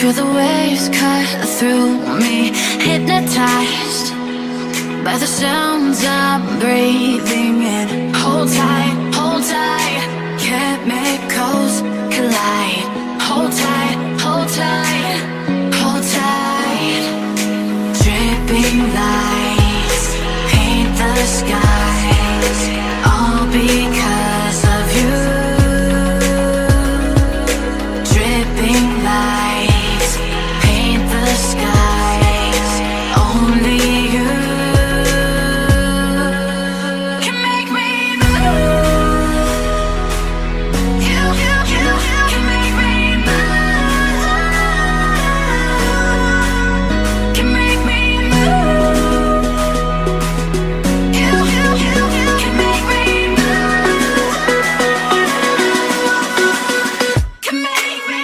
Feel the waves cut through me, hypnotized by the sounds I'm breathing in. Hold tight, chemicals collide. Hold tight, hold tight, hold tight. Dripping lights paint the skies, all because of you. Dripping lights paint the skies, only you can make me move. You can make me move. Can make me move. You can make me move. Can make me.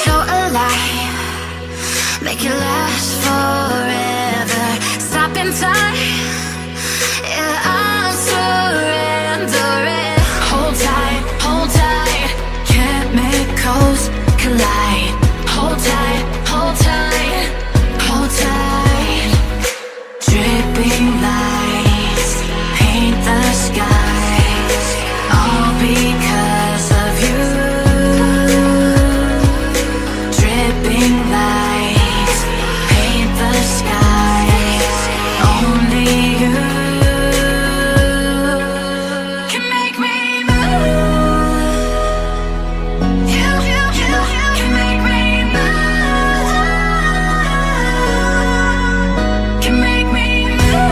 So alive, make it last forever. Stop in time, yeah, I'm surrendering. Hold tight, chemicals collide. Hold tight, hold tight, hold tight. Dripping lights paint the skies, all because of you. Dripping lights paint the skies, only you can make me move. You can make me move. Can make me move.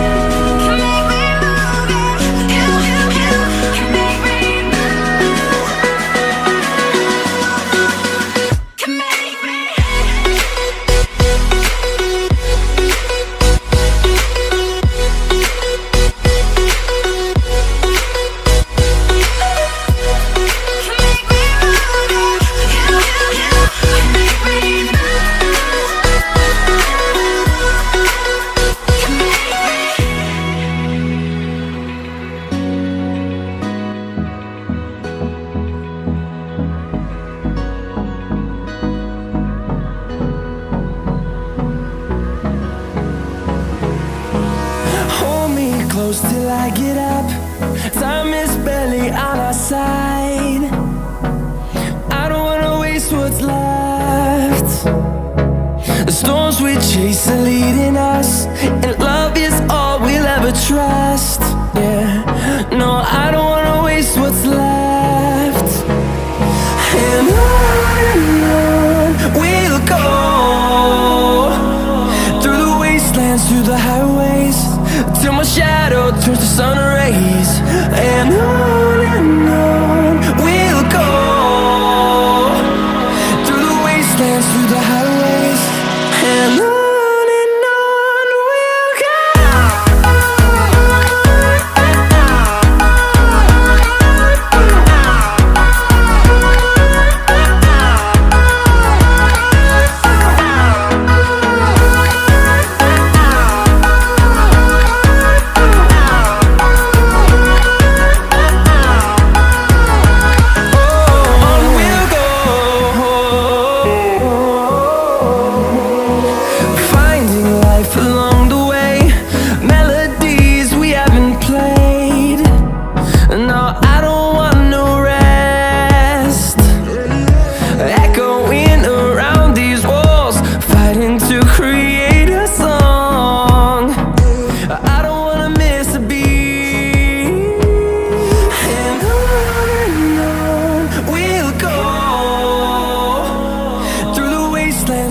Can make me move. You can make me move. Can make me. Hold me close till I get up. Time is barely on our side. I don't wanna waste what's left. The storms we chase are leading us, and love is all we'll ever trust. Yeah, no, I don't wanna waste what's left. And on we'll go, through the wastelands, through the highways, till my shadow turns to sun rays. And on we'll go, through the wastelands, through the highways, and on we'll go.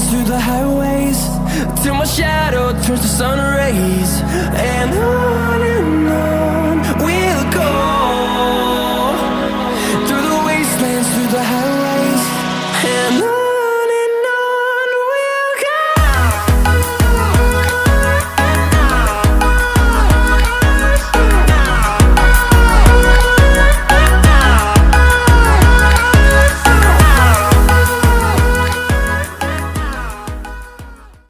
Through the highways, till my shadow turns to sun rays. And